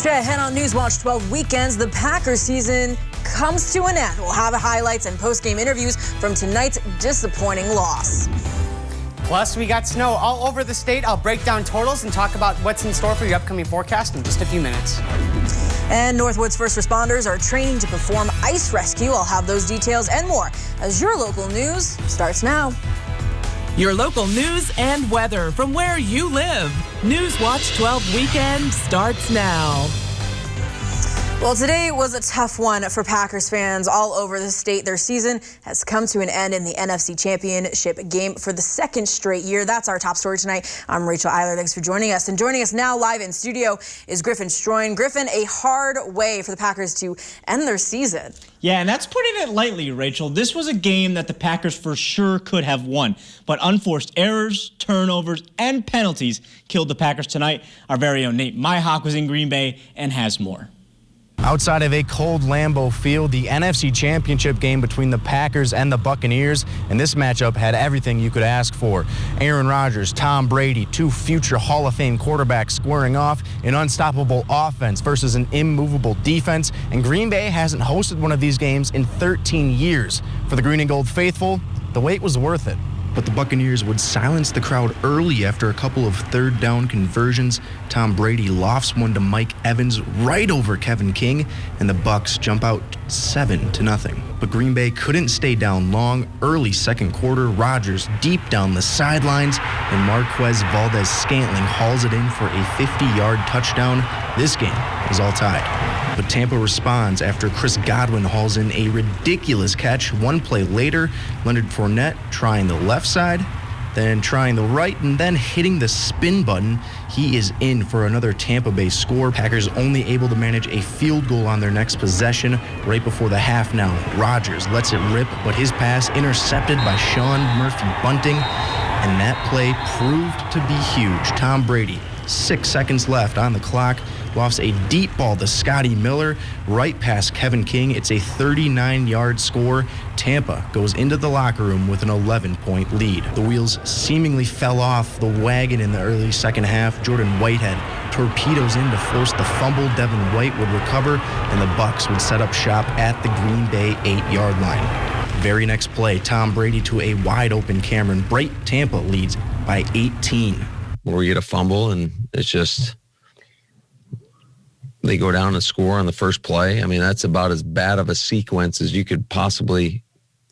Straight ahead on Newswatch 12 weekends, the Packers season comes to an end. We'll have highlights and post-game interviews from tonight's disappointing loss. Plus, we got snow all over the state. I'll break down totals and talk about what's in store for your upcoming forecast in just a few minutes. And Northwood's first responders are training to perform ice rescue. I'll have those details and more as your local news starts now. Your local news and weather from where you live. Newswatch 12 weekend starts now. Well, today was a tough one for Packers fans all over the state. Their season has come to an end in the NFC Championship game for the second straight year. That's our top story tonight. I'm Rachel Eiler. Thanks for joining us. And joining us now live in studio is Griffin Stroin. Griffin, a hard way for the Packers to end their season. Yeah, and that's putting it lightly, Rachel. This was a game that the Packers for sure could have won, but unforced errors, turnovers, and penalties killed the Packers tonight. Our very own Nate Myhawk was in Green Bay and has more. Outside of a cold Lambeau Field, the NFC Championship game between the Packers and the Buccaneers, and this matchup had everything you could ask for. Aaron Rodgers, Tom Brady, two future Hall of Fame quarterbacks squaring off, an unstoppable offense versus an immovable defense, and Green Bay hasn't hosted one of these games in 13 years. For the Green and Gold faithful, the wait was worth it. But the Buccaneers would silence the crowd early after a couple of third down conversions. Tom Brady lofts one to Mike Evans right over Kevin King, and the Bucs jump out 7-0. But Green Bay couldn't stay down long. Early second quarter, Rodgers deep down the sidelines, and Marquez Valdez-Scantling hauls it in for a 50-yard touchdown. This game is all tied. But Tampa responds after Chris Godwin hauls in a ridiculous catch. One play later, Leonard Fournette trying the left side, then trying the right, and then hitting the spin button. He is in for another Tampa Bay score. Packers only able to manage a field goal on their next possession right before the half now. Rodgers lets it rip, but his pass intercepted by Sean Murphy-Bunting, and that play proved to be huge. Tom Brady, 6 seconds left on the clock, lofts a deep ball to Scotty Miller right past Kevin King. It's a 39-yard score. Tampa goes into the locker room with an 11-point lead. The wheels seemingly fell off the wagon in the early second half. Jordan Whitehead torpedoes in to force the fumble. Devin White would recover, and the Bucs would set up shop at the Green Bay 8-yard line. Very next play, Tom Brady to a wide-open Cameron Brate. Tampa leads by 18. Where we get a fumble, and it's just they go down and score on the first play. I mean, that's about as bad of a sequence as you could possibly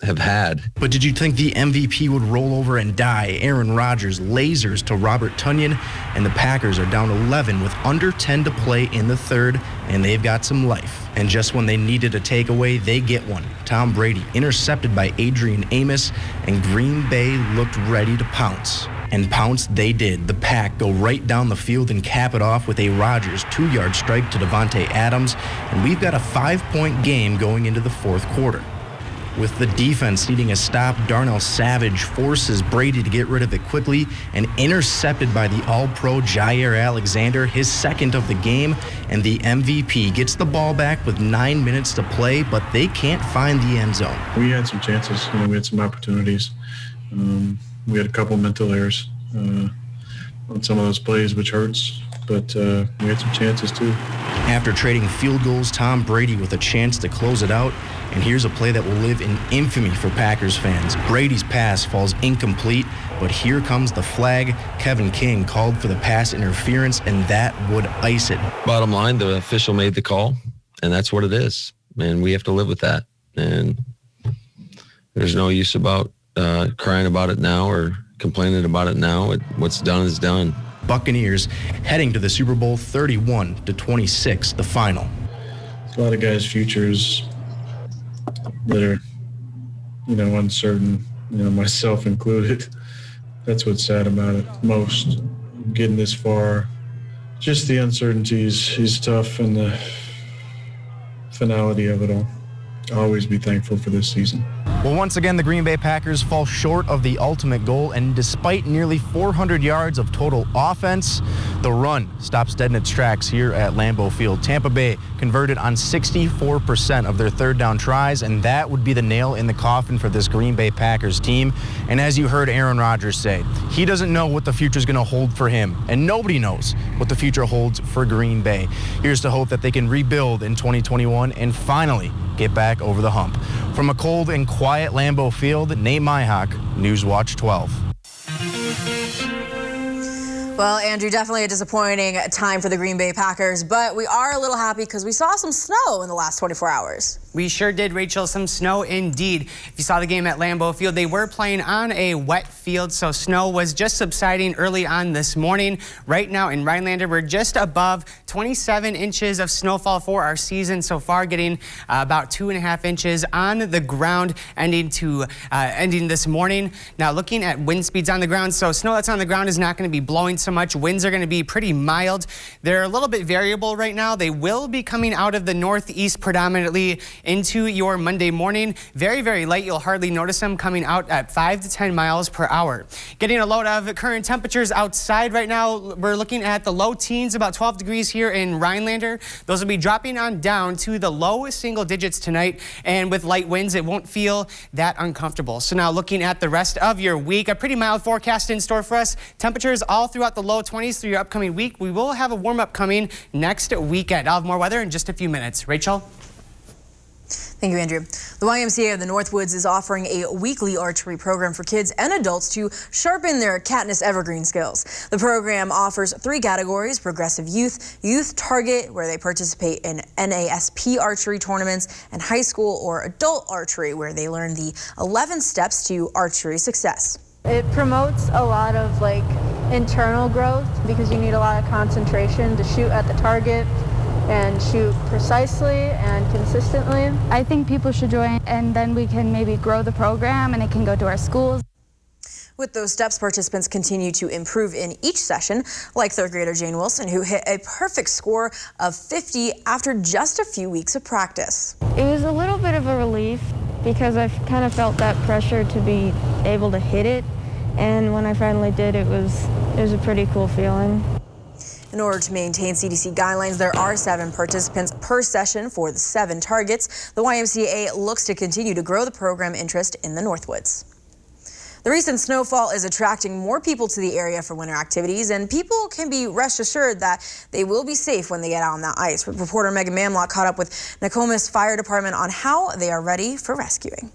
have had. But did you think the MVP would roll over and die? Aaron Rodgers lasers to Robert Tonyan, and the Packers are down 11 with under 10 to play in the third, and they've got some life. And just when they needed a takeaway, they get one. Tom Brady intercepted by Adrian Amos, and Green Bay looked ready to pounce. And pounce they did. The Pack go right down the field and cap it off with a Rodgers 2-yard strike to Davante Adams, and we've got a 5-point game going into the fourth quarter. With the defense needing a stop, Darnell Savage forces Brady to get rid of it quickly and intercepted by the All-Pro Jair Alexander, his second of the game, and the MVP gets the ball back with 9 minutes to play, but they can't find the end zone. We had some chances. We had some opportunities. We had a couple mental errors on some of those plays, which hurts, but we had some chances too. After trading field goals, Tom Brady with a chance to close it out, and here's a play that will live in infamy for Packers fans. Brady's pass falls incomplete, but here comes the flag. Kevin King called for the pass interference, and that would ice it. Bottom line, the official made the call, and that's what it is, and we have to live with that. And there's no use about crying about it now or complaining about it now. What's done is done. Buccaneers heading to the Super Bowl 31-26, the final. A lot of guys' futures that are, uncertain, myself included. That's what's sad about it most. Getting this far, just the uncertainties is tough, and the finality of it all. I'll always be thankful for this season. Well, once again, the Green Bay Packers fall short of the ultimate goal, and despite nearly 400 yards of total offense, the run stops dead in its tracks here at Lambeau Field. Tampa Bay converted on 64% of their third down tries, and that would be the nail in the coffin for this Green Bay Packers team. And as you heard Aaron Rodgers say, he doesn't know what the future is going to hold for him, and nobody knows what the future holds for Green Bay. Here's to hope that they can rebuild in 2021 and finally get back over the hump. From a cold and quiet Lambeau Field, Nate Myhock, Newswatch 12. Well, Andrew, definitely a disappointing time for the Green Bay Packers, but we are a little happy because we saw some snow in the last 24 hours. We sure did, Rachel. Some snow indeed. If you saw the game at Lambeau Field, they were playing on a wet field, so snow was just subsiding early on this morning. Right now in Rhinelander, we're just above 27 inches of snowfall for our season so far, getting about 2.5 inches on the ground, ending this morning. Now, looking at wind speeds on the ground, so snow that's on the ground is not going to be blowing so much. Winds are going to be pretty mild. They're a little bit variable right now. They will be coming out of the northeast predominantly into your Monday morning. Very, very light. You'll hardly notice them coming out at 5 to 10 miles per hour. Getting a load of current temperatures outside right now. We're looking at the low teens, about 12 degrees here in Rhinelander. Those will be dropping on down to the low single digits tonight. And with light winds, it won't feel that uncomfortable. So now looking at the rest of your week, a pretty mild forecast in store for us. Temperatures all throughout the low 20s through your upcoming week. We will have a warm up coming next weekend. I'll have more weather in just a few minutes. Rachel? Thank you, Andrew. The YMCA of the Northwoods is offering a weekly archery program for kids and adults to sharpen their Katniss Evergreen skills. The program offers 3 categories: progressive youth, youth target, where they participate in NASP archery tournaments, and high school or adult archery, where they learn the 11 steps to archery success. It promotes a lot of internal growth because you need a lot of concentration to shoot at the target and shoot precisely and consistently. I think people should join, and then we can maybe grow the program and it can go to our schools. With those steps, participants continue to improve in each session, like 3rd grader Jane Wilson, who hit a perfect score of 50 after just a few weeks of practice. It was a little bit of a relief because I kind of felt that pressure to be able to hit it, and when I finally did, it was a pretty cool feeling. In order to maintain CDC guidelines, there are 7 participants per session for the 7 targets. The YMCA looks to continue to grow the program interest in the Northwoods. The recent snowfall is attracting more people to the area for winter activities, and people can be rest assured that they will be safe when they get out on that ice. Reporter Megan Mamlock caught up with Nokomis Fire Department on how they are ready for rescuing.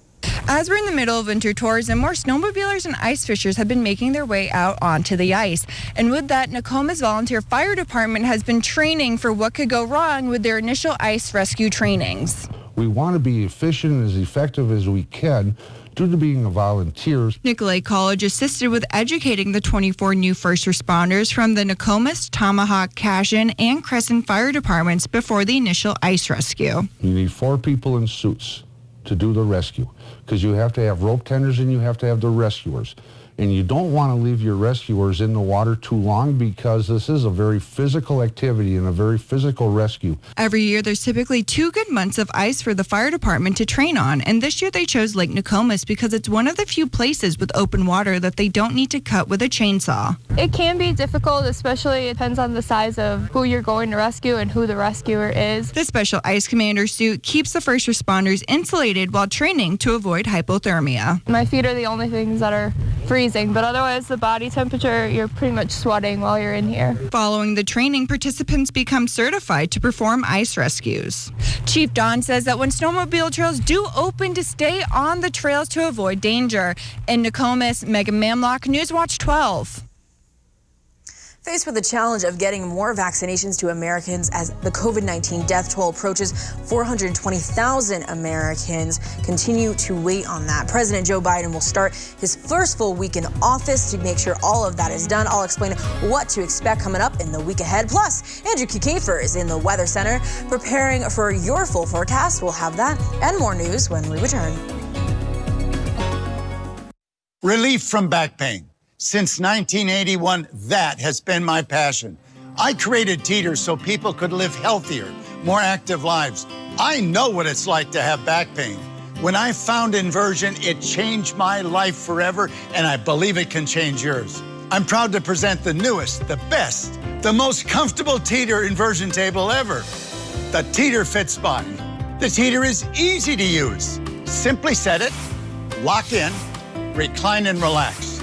As we're in the middle of winter tourism, more snowmobilers and ice fishers have been making their way out onto the ice. And with that, Nokomis Volunteer Fire Department has been training for what could go wrong with their initial ice rescue trainings. We want to be efficient and as effective as we can due to being volunteers. Nicolay College assisted with educating the 24 new first responders from the Nokomis, Tomahawk, Cashin, and Crescent Fire Departments before the initial ice rescue. You need 4 people in suits to do the rescue, because you have to have rope tenders and you have to have the rescuers. And you don't want to leave your rescuers in the water too long because this is a very physical activity and a very physical rescue. Every year, there's typically 2 good months of ice for the fire department to train on. And this year, they chose Lake Nokomis because it's one of the few places with open water that they don't need to cut with a chainsaw. It can be difficult, especially it depends on the size of who you're going to rescue and who the rescuer is. The special ice commander suit keeps the first responders insulated while training to avoid hypothermia. My feet are the only things that are freezing, but otherwise the body temperature, you're pretty much sweating while you're in here. Following the training, participants become certified to perform ice rescues. Chief Don says that when snowmobile trails do open, to stay on the trails to avoid danger. In Nokomis, Megan Mamlock, Newswatch 12. Faced with the challenge of getting more vaccinations to Americans as the COVID-19 death toll approaches 420,000 Americans continue to wait on that. President Joe Biden will start his first full week in office to make sure all of that is done. I'll explain what to expect coming up in the week ahead. Plus, Andrew Kikafer is in the Weather Center preparing for your full forecast. We'll have that and more news when we return. Relief from back pain. Since 1981, that has been my passion. I created Teeter so people could live healthier, more active lives. I know what it's like to have back pain. When I found inversion, it changed my life forever, and I believe it can change yours. I'm proud to present the newest, the best, the most comfortable teeter inversion table ever, the Teeter Fit Spine. The teeter is easy to use. Simply set it, lock in, recline and relax.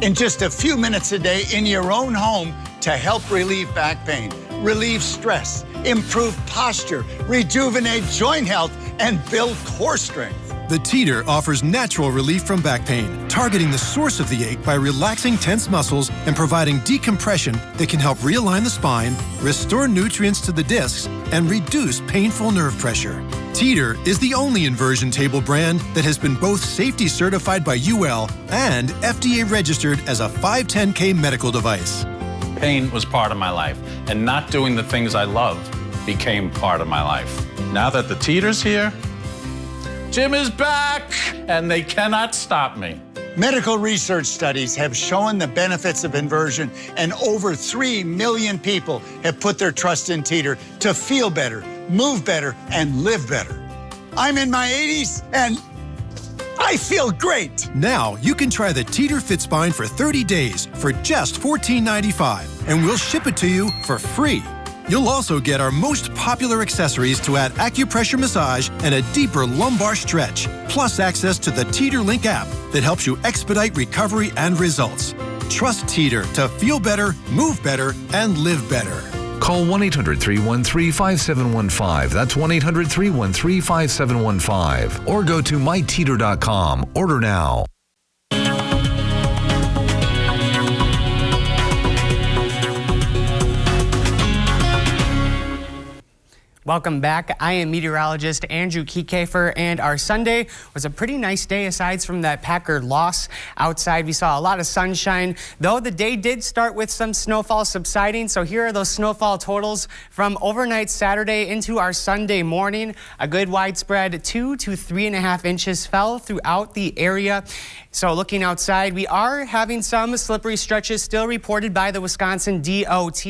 In just a few minutes a day in your own home to help relieve back pain, relieve stress, improve posture, rejuvenate joint health, and build core strength. The Teeter offers natural relief from back pain, targeting the source of the ache by relaxing tense muscles and providing decompression that can help realign the spine, restore nutrients to the discs, and reduce painful nerve pressure. Teeter is the only inversion table brand that has been both safety certified by UL and FDA registered as a 510K medical device. Pain was part of my life, and not doing the things I love became part of my life. Now that the Teeter's here, Jim is back, and they cannot stop me. Medical research studies have shown the benefits of inversion, and over 3 million people have put their trust in Teeter to feel better, move better, and live better. I'm in my 80s, and I feel great. Now you can try the Teeter Fit Spine for 30 days for just $14.95, and we'll ship it to you for free. You'll also get our most popular accessories to add acupressure massage and a deeper lumbar stretch, plus access to the Teeter Link app that helps you expedite recovery and results. Trust Teeter to feel better, move better, and live better. Call 1-800-313-5715. That's 1-800-313-5715. Or go to myteeter.com. Order now. Welcome back. I am meteorologist Andrew Kiekefer, and our Sunday was a pretty nice day aside from that Packer loss. Outside, we saw a lot of sunshine, though the day did start with some snowfall subsiding. So here are those snowfall totals from overnight Saturday into our Sunday morning. A good widespread 2 to 3.5 inches fell throughout the area. So looking outside, we are having some slippery stretches still reported by the Wisconsin DOT.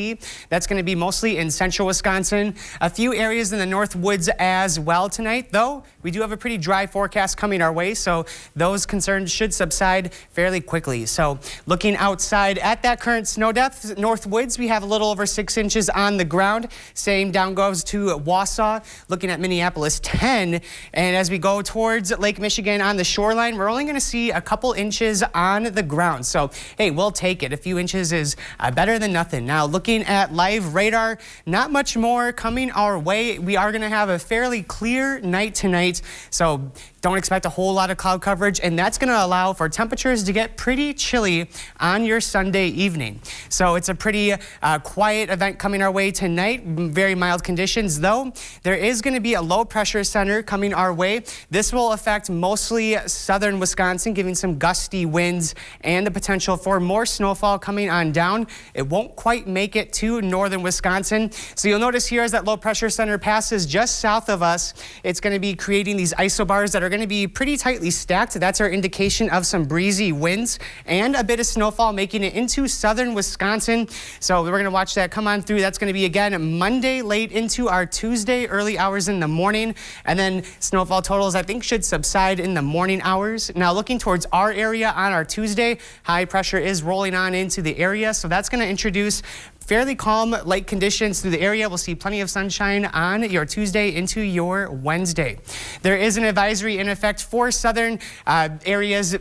That's going to be mostly in central Wisconsin. A few areas in the North Woods as well tonight, though we do have a pretty dry forecast coming our way, so those concerns should subside fairly quickly. So looking outside at that current snow depth, North Woods, we have a little over 6 inches on the ground. Same down goes to Wausau. Looking at Minneapolis, 10. And as we go towards Lake Michigan on the shoreline, we're only going to see a couple inches on the ground. So, hey, we'll take it. A few inches is better than nothing. Now, looking at live radar, not much more coming our way. We are going to have a fairly clear night tonight, so don't expect a whole lot of cloud coverage, and that's going to allow for temperatures to get pretty chilly on your Sunday evening. So it's a pretty quiet event coming our way tonight. Very mild conditions, though. There is going to be a low pressure center coming our way. This will affect mostly southern Wisconsin, giving some gusty winds and the potential for more snowfall coming on down. It won't quite make it to northern Wisconsin. So you'll notice here as that low pressure center passes just south of us, it's going to be creating these isobars that are going to be pretty tightly stacked. That's our indication of some breezy winds and a bit of snowfall making it into southern Wisconsin. So we're going to watch that come on through. That's going to be again Monday late into our Tuesday early hours in the morning, and then snowfall totals I think should subside in the morning hours. Now looking towards our area on our Tuesday, high pressure is rolling on into the area, so that's going to introduce fairly calm lake conditions through the area. We'll see plenty of sunshine on your Tuesday into your Wednesday. There is an advisory in effect for southern areas,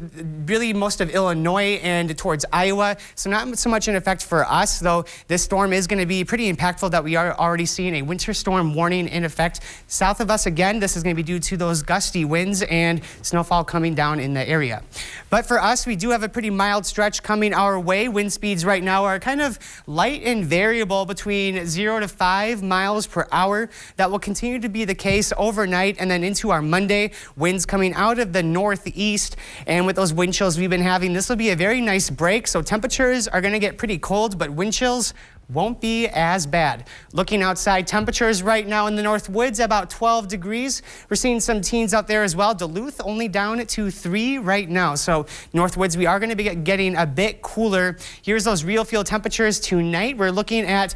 really most of Illinois and towards Iowa. So not so much in effect for us, though this storm is going to be pretty impactful that we are already seeing a winter storm warning in effect. South of us again, this is going to be due to those gusty winds and snowfall coming down in the area. But for us, we do have a pretty mild stretch coming our way. Wind speeds right now are kind of light and variable between 0 to 5 miles per hour. That will continue to be the case overnight and then into our Monday. Winds coming out of the northeast, and with those wind chills we've been having, this will be a very nice break. So temperatures are going to get pretty cold, but wind chills won't be as bad. Looking outside, temperatures right now in the North Woods about 12 degrees. We're seeing some teens out there as well. Duluth only down to 3 right now. So North Woods, we are going to be getting a bit cooler. Here's those real field temperatures tonight. We're looking at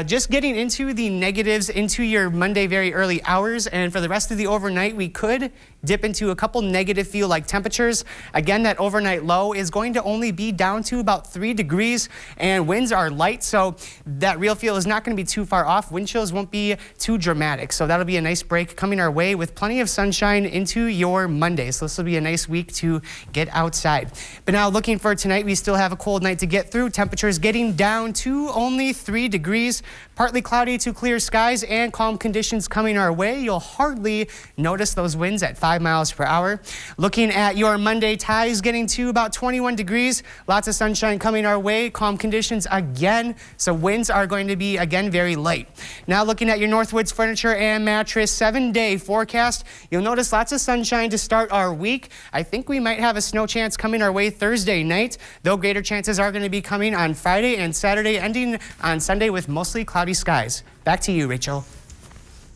just getting into the negatives into your Monday very early hours. And for the rest of the overnight, we could dip into a couple negative feel-like temperatures. Again, that overnight low is going to only be down to about 3 degrees, and winds are light, so that real feel is not going to be too far off. Wind chills won't be too dramatic, so that'll be a nice break coming our way with plenty of sunshine into your Monday. So this will be a nice week to get outside. But now looking for tonight, we still have a cold night to get through. Temperatures getting down to only 3 degrees. Partly cloudy to clear skies and calm conditions coming our way. You'll hardly notice those winds at 5 miles per hour. Looking at your Monday, highs getting to about 21 degrees. Lots of sunshine coming our way. Calm conditions again. So winds are going to be again very light. Now looking at your Northwoods Furniture and Mattress 7-day forecast, you'll notice lots of sunshine to start our week. I think we might have a snow chance coming our way Thursday night, though greater chances are going to be coming on Friday and Saturday, ending on Sunday with mostly cloudy skies. Back to you, Rachel.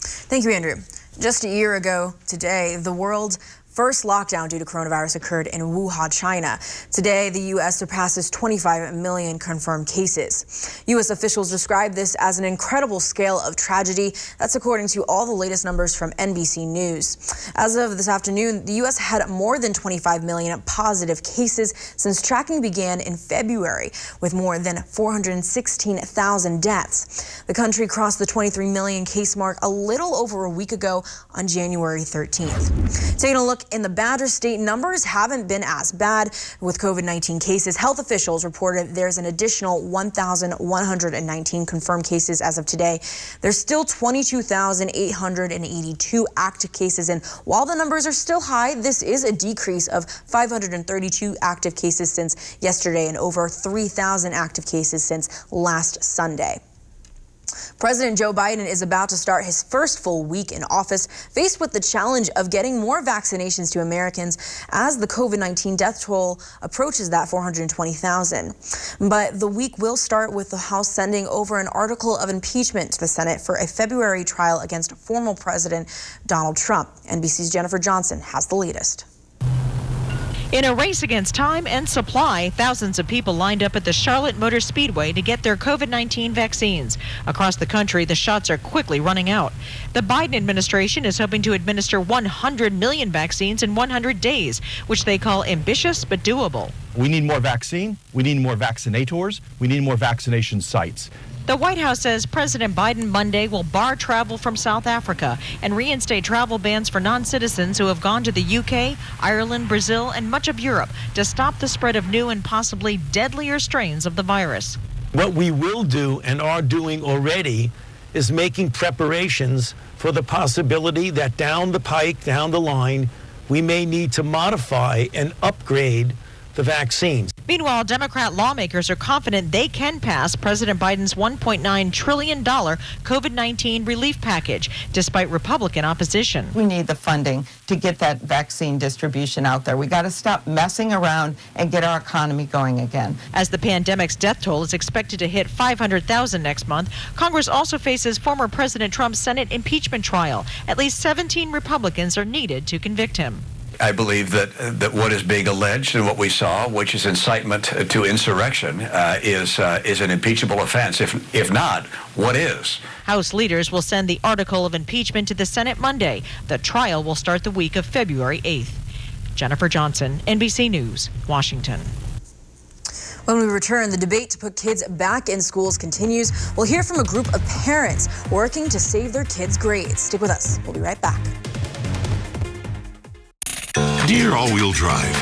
Thank you, Andrew. Just a year ago today, the world's first lockdown due to coronavirus occurred in Wuhan, China. Today, the U.S. surpasses 25 million confirmed cases. U.S. officials describe this as an incredible scale of tragedy. That's according to all the latest numbers from NBC News. As of this afternoon, the U.S. had more than 25 million positive cases since tracking began in February, with more than 416,000 deaths. The country crossed the 23 million case mark a little over a week ago on January 13th. Taking a look in the Badger State, numbers haven't been as bad with COVID-19 cases. Health officials reported there's an additional 1,119 confirmed cases as of today. There's still 22,882 active cases, and while the numbers are still high, this is a decrease of 532 active cases since yesterday and over 3,000 active cases since last Sunday. President Joe Biden is about to start his first full week in office, faced with the challenge of getting more vaccinations to Americans as the COVID-19 death toll approaches that 420,000. But the week will start with the House sending over an article of impeachment to the Senate for a February trial against former President Donald Trump. NBC's Jennifer Johnson has the latest. In a race against time and supply, thousands of people lined up at the Charlotte Motor Speedway to get their COVID-19 vaccines. Across the country, the shots are quickly running out. The Biden administration is hoping to administer 100 million vaccines in 100 days, which they call ambitious but doable. We need more vaccine, we need more vaccinators, we need more vaccination sites. The White House says President Biden Monday will bar travel from South Africa and reinstate travel bans for non-citizens who have gone to the UK, Ireland, Brazil, and much of Europe to stop the spread of new and possibly deadlier strains of the virus. What we will do and are doing already is making preparations for the possibility that down the pike, down the line, we may need to modify and upgrade the vaccines. Meanwhile, Democrat lawmakers are confident they can pass President Biden's $1.9 trillion COVID-19 relief package, despite Republican opposition. We need the funding to get that vaccine distribution out there. We got to stop messing around and get our economy going again. As the pandemic's death toll is expected to hit 500,000 next month, Congress also faces former President Trump's Senate impeachment trial. At least 17 Republicans are needed to convict him. I believe that what is being alleged and what we saw, which is incitement to insurrection, is an impeachable offense. If not, what is? House leaders will send the article of impeachment to the Senate Monday. The trial will start the week of February 8th. Jennifer Johnson, NBC News, Washington. When we return, the debate to put kids back in schools continues. We'll hear from a group of parents working to save their kids' grades. Stick with us. We'll be right back. Dear all-wheel drive,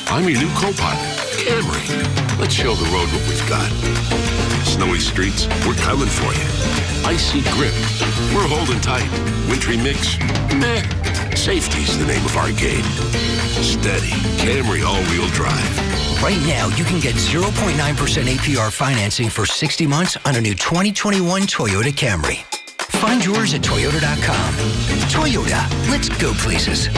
I'm your new co-pilot, Camry. Let's show the road what we've got. Snowy streets, we're coming for you. Icy grip, we're holding tight. Wintry mix, meh. Safety's the name of our game. Steady, Camry all-wheel drive. Right now, you can get 0.9% APR financing for 60 months on a new 2021 Toyota Camry. Find yours at Toyota.com. Toyota, let's go places.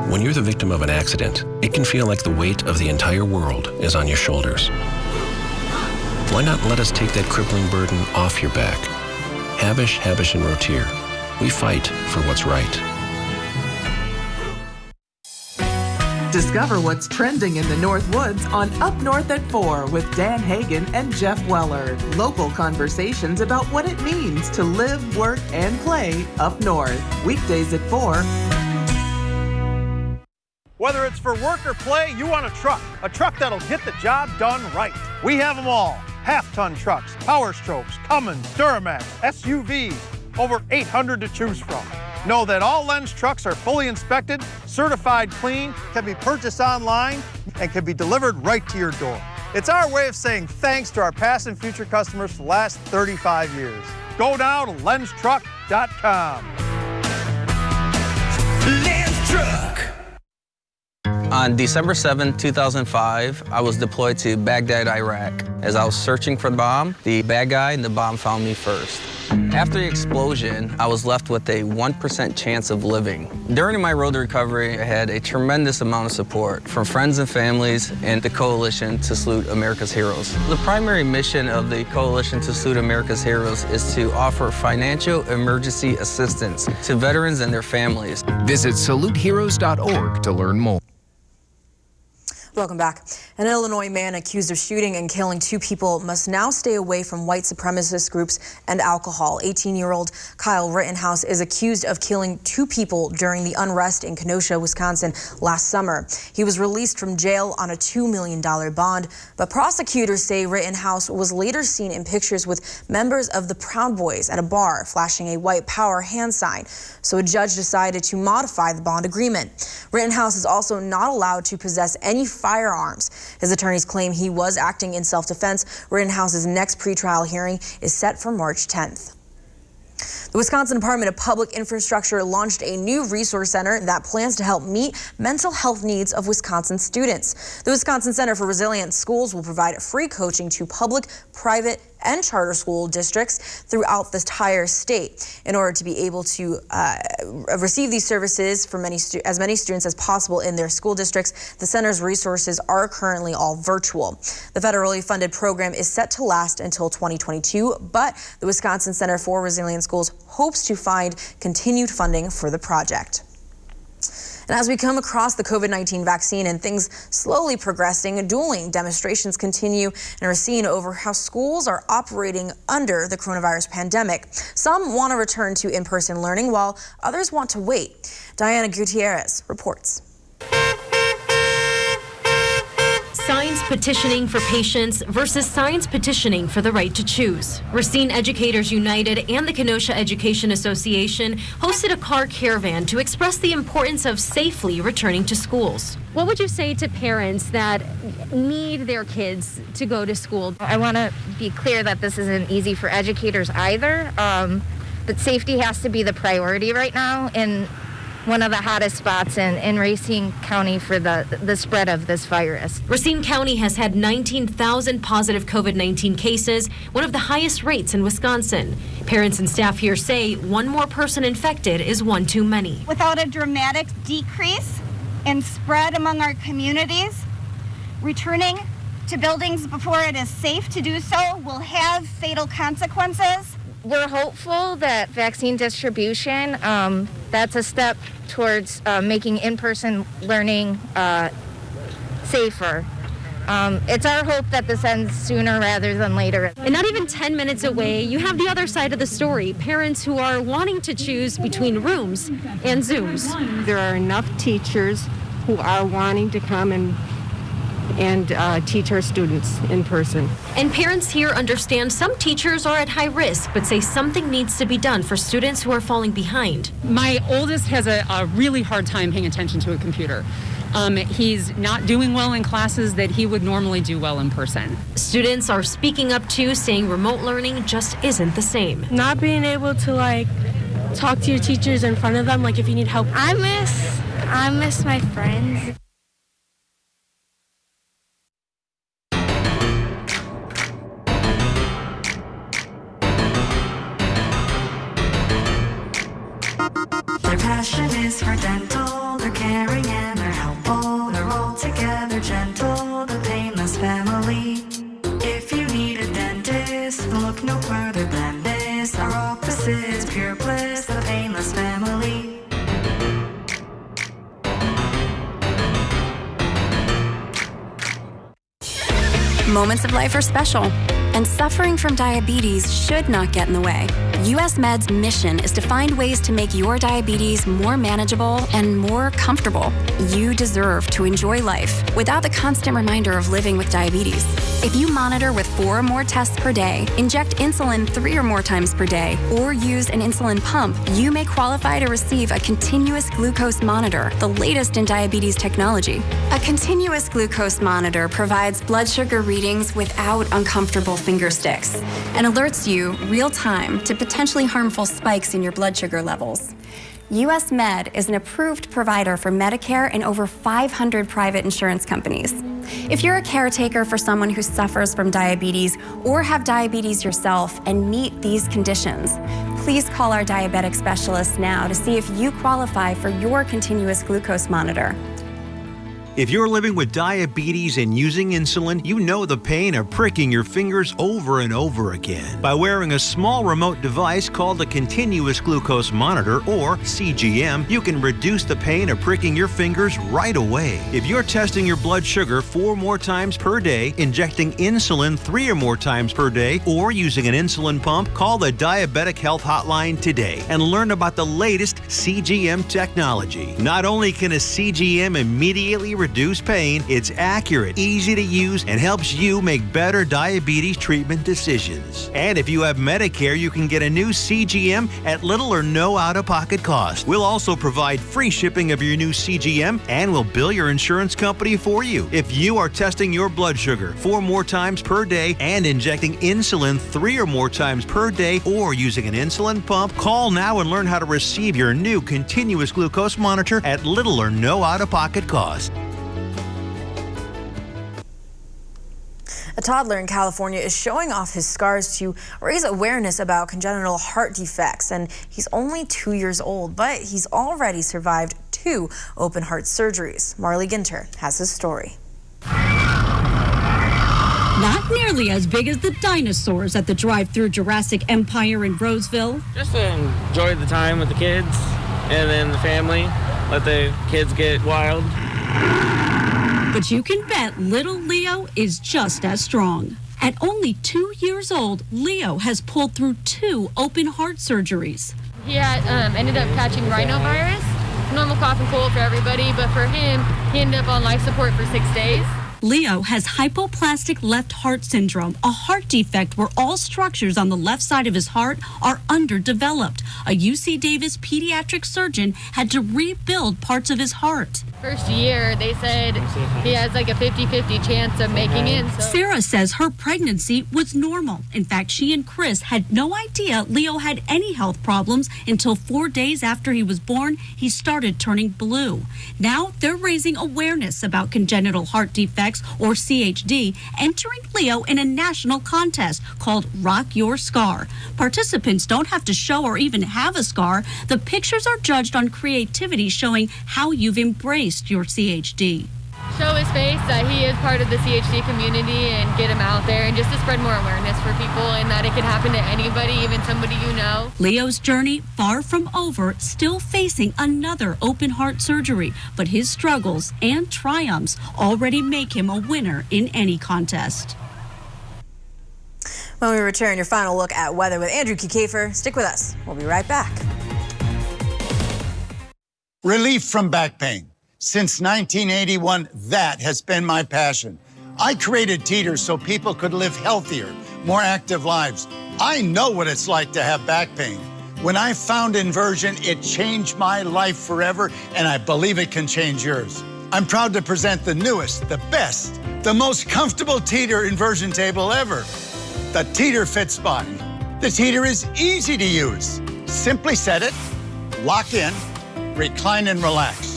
When you're the victim of an accident, it can feel like the weight of the entire world is on your shoulders. Why not let us take that crippling burden off your back? Habish, and Rotier. We fight for what's right. Discover what's trending in the North Woods on Up North at 4 with Dan Hagan and Jeff Weller. Local conversations about what it means to live, work, and play up north. Weekdays at 4. Whether it's for work or play, you want a truck that'll get the job done right. We have them all. Half-ton trucks, Power Strokes, Cummins, Duramax, SUVs, over 800 to choose from. Know that all Lenz trucks are fully inspected, certified clean, can be purchased online, and can be delivered right to your door. It's our way of saying thanks to our past and future customers for the last 35 years. Go now to lenztruck.com. Lenz Truck. On December 7, 2005, I was deployed to Baghdad, Iraq. As I was searching for the bomb, the bad guy and the bomb found me first. After the explosion, I was left with a 1% chance of living. During my road to recovery, I had a tremendous amount of support from friends and families and the Coalition to Salute America's Heroes. The primary mission of the Coalition to Salute America's Heroes is to offer financial emergency assistance to veterans and their families. Visit saluteheroes.org to learn more. Welcome back. An Illinois man accused of shooting and killing 2 people must now stay away from white supremacist groups and alcohol. 18-year-old Kyle Rittenhouse is accused of killing 2 people during the unrest in Kenosha, Wisconsin last summer. He was released from jail on a $2 million bond, but prosecutors say Rittenhouse was later seen in pictures with members of the Proud Boys at a bar, flashing a white power hand sign. So a judge decided to modify the bond agreement. Rittenhouse is also not allowed to possess any firearms. His attorneys claim he was acting in self-defense. Rittenhouse's next pretrial hearing is set for March 10th. The Wisconsin Department of Public Infrastructure launched a new resource center that plans to help meet mental health needs of Wisconsin students. The Wisconsin Center for Resilient Schools will provide free coaching to public, private, and charter school districts throughout the entire state. In order to be able to receive these services for as many students as possible in their school districts, the center's resources are currently all virtual. The federally funded program is set to last until 2022, but the Wisconsin Center for Resilient Schools hopes to find continued funding for the project. And as we come across the COVID-19 vaccine and things slowly progressing, dueling demonstrations continue and are seen over how schools are operating under the coronavirus pandemic. Some want to return to in-person learning while others want to wait. Diana Gutierrez reports. Signs petitioning for patients versus signs petitioning for the right to choose. Racine Educators United and the Kenosha Education Association hosted a car caravan to express the importance of safely returning to schools. What would you say to parents that need their kids to go to school? I want to be clear that this isn't easy for educators either, but safety has to be the priority right now in one of the hottest spots in Racine County for the spread of this virus. Racine County has had 19,000 positive COVID-19 cases, one of the highest rates in Wisconsin. Parents and staff here say one more person infected is one too many. Without a dramatic decrease in spread among our communities, returning to buildings before it is safe to do so will have fatal consequences. We're hopeful that vaccine distribution, that's a step towards making in-person learning safer. It's our hope that this ends sooner rather than later. And not even 10 minutes away, you have the other side of the story, parents who are wanting to choose between rooms and Zooms. There are enough teachers who are wanting to come and teach our students in person. And parents here understand some teachers are at high risk, but say something needs to be done for students who are falling behind. My oldest has a really hard time paying attention to a computer. He's not doing well in classes that he would normally do well in person. Students are speaking up too, saying remote learning just isn't the same. Not being able to talk to your teachers in front of them, if you need help. I miss my friends. Their passion is for dental, they're caring and they're helpful. They're all together gentle, the Painless family. If you need a dentist, look no further than this. Our office is pure bliss, the Painless family. Moments of life are special. And suffering from diabetes should not get in the way. US Med's mission is to find ways to make your diabetes more manageable and more comfortable. You deserve to enjoy life without the constant reminder of living with diabetes. If you monitor with 4 or more tests per day, inject insulin 3 or more times per day, or use an insulin pump, you may qualify to receive a continuous glucose monitor, the latest in diabetes technology. A continuous glucose monitor provides blood sugar readings without uncomfortable finger sticks and alerts you real time to potentially harmful spikes in your blood sugar levels. US Med is an approved provider for Medicare and over 500 private insurance companies. If you're a caretaker for someone who suffers from diabetes or have diabetes yourself and meet these conditions, please call our diabetic specialist now to see if you qualify for your continuous glucose monitor. If you're living with diabetes and using insulin, you know the pain of pricking your fingers over and over again. By wearing a small remote device called a continuous glucose monitor, or CGM, you can reduce the pain of pricking your fingers right away. If you're testing your blood sugar 4 more times per day, injecting insulin 3 or more times per day, or using an insulin pump, call the Diabetic Health Hotline today and learn about the latest CGM technology. Not only can a CGM immediately reduce pain, it's accurate, easy to use, and helps you make better diabetes treatment decisions. And if you have Medicare, you can get a new CGM at little or no out-of-pocket cost. We'll also provide free shipping of your new CGM, and we'll bill your insurance company for you. If you are testing your blood sugar 4 more times per day and injecting insulin 3 or more times per day, or using an insulin pump, call now and learn how to receive your new continuous glucose monitor at little or no out-of-pocket cost. A toddler in California is showing off his scars to raise awareness about congenital heart defects, and he's only 2 years old, but he's already survived 2 open heart surgeries. Marley Ginter has his story. Not nearly as big as the dinosaurs at the drive-through Jurassic Empire in Roseville. Just to enjoy the time with the kids and then the family, let the kids get wild. But you can bet little Leo is just as strong. At only 2 years old, Leo has pulled through 2 open heart surgeries. He had ended up catching rhinovirus, normal cough and cold for everybody, but for him, he ended up on life support for 6 days. Leo has hypoplastic left heart syndrome, a heart defect where all structures on the left side of his heart are underdeveloped. A UC Davis pediatric surgeon had to rebuild parts of his heart. First year, they said he has like a 50-50 chance of making it. So. Sarah says her pregnancy was normal. In fact, she and Chris had no idea Leo had any health problems until 4 days after he was born. He started turning blue. Now they're raising awareness about congenital heart defects, or CHD, entering Leo in a national contest called Rock Your Scar. Participants don't have to show or even have a scar. The pictures are judged on creativity, showing how you've embraced your CHD. Show his face that he is part of the CHD community and get him out there, and just to spread more awareness for people and that it can happen to anybody, even somebody you know. Leo's journey far from over, still facing another open heart surgery, but his struggles and triumphs already make him a winner in any contest. When we return, your final look at weather with Andrew Kiefer. Stick with us. We'll be right back. Relief from back pain. Since 1981, that has been my passion. I created Teeter so people could live healthier, more active lives. I know what it's like to have back pain. When I found Inversion, it changed my life forever, and I believe it can change yours. I'm proud to present the newest, the best, the most comfortable Teeter inversion table ever, the Teeter Fit Spine. The Teeter is easy to use. Simply set it, lock in, recline and relax.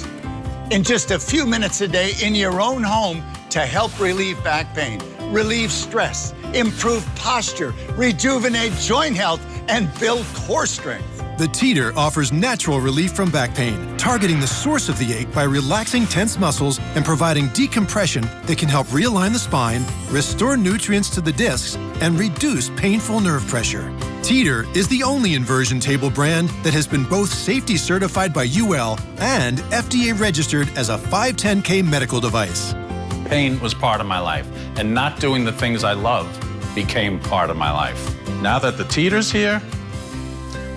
In just a few minutes a day in your own home to help relieve back pain, relieve stress, improve posture, rejuvenate joint health, and build core strength. The Teeter offers natural relief from back pain, targeting the source of the ache by relaxing tense muscles and providing decompression that can help realign the spine, restore nutrients to the discs, and reduce painful nerve pressure. Teeter is the only inversion table brand that has been both safety certified by UL and FDA registered as a 510K medical device. Pain was part of my life, and not doing the things I love became part of my life. Now that the teeter's here,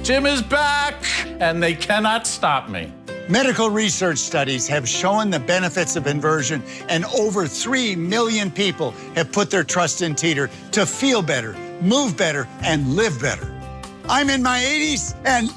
Jim is back, and they cannot stop me. Medical research studies have shown the benefits of inversion, and over 3 million people have put their trust in Teeter to feel better, move better, and live better. I'm in my 80s, and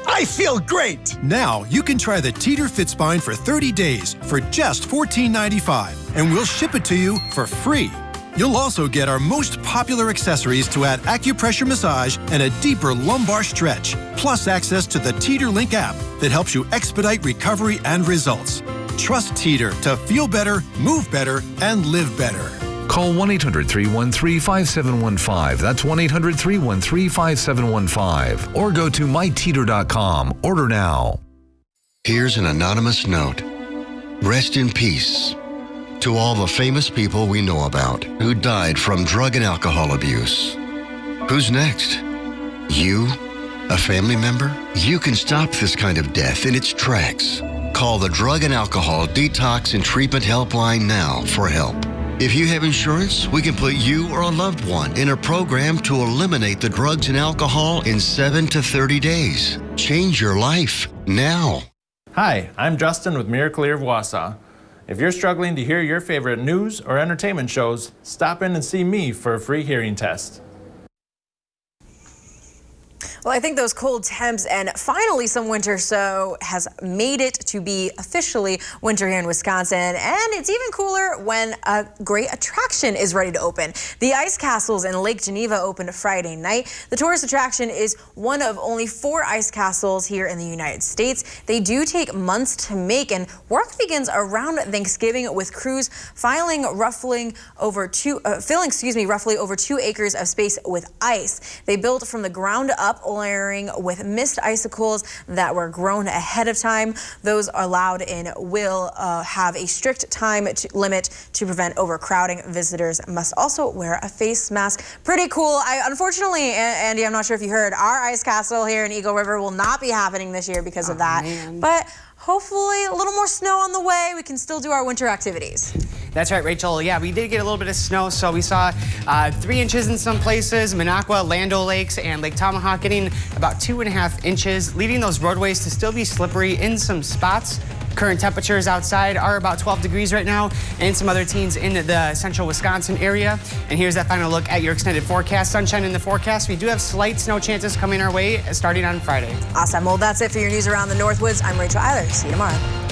I feel great. Now you can try the Teeter Fit Spine for 30 days for just $14.95, and we'll ship it to you for free. You'll also get our most popular accessories to add acupressure massage and a deeper lumbar stretch, plus access to the Teeter Link app that helps you expedite recovery and results. Trust Teeter to feel better, move better, and live better. Call 1-800-313-5715. That's 1-800-313-5715. Or go to myteeter.com. Order now. Here's an anonymous note. Rest in peace to all the famous people we know about who died from drug and alcohol abuse. Who's next? You? A family member? You can stop this kind of death in its tracks. Call the Drug and Alcohol Detox and Treatment Helpline now for help. If you have insurance, we can put you or a loved one in a program to eliminate the drugs and alcohol in 7 to 30 days. Change your life now. Hi, I'm Justin with Miracle of Wausau. If you're struggling to hear your favorite news or entertainment shows, stop in and see me for a free hearing test. Well, I think those cold temps and finally some winter so has made it to be officially winter here in Wisconsin. And it's even cooler when a great attraction is ready to open. The ice castles in Lake Geneva opened Friday night. The tourist attraction is one of only 4 ice castles here in the United States. They do take months to make, and work begins around Thanksgiving with crews filling roughly over 2 acres of space with ice. They built from the ground up, layering with mist icicles that were grown ahead of time. Those allowed in will have a strict time limit to prevent overcrowding. Visitors must also wear a face mask. Pretty cool. Unfortunately, Andy, I'm not sure if you heard, our ice castle here in Eagle River will not be happening this year because of that. Man. But hopefully a little more snow on the way. We can still do our winter activities. That's right, Rachel. Yeah, we did get a little bit of snow, so we saw 3 inches in some places. Minocqua, Lando Lakes, and Lake Tomahawk getting about 2.5 inches, leaving those roadways to still be slippery in some spots. Current temperatures outside are about 12 degrees right now, and some other teens in the central Wisconsin area. And here's that final look at your extended forecast. Sunshine in the forecast. We do have slight snow chances coming our way starting on Friday. Awesome. Well, that's it for your news around the Northwoods. I'm Rachel Eiler. See you tomorrow.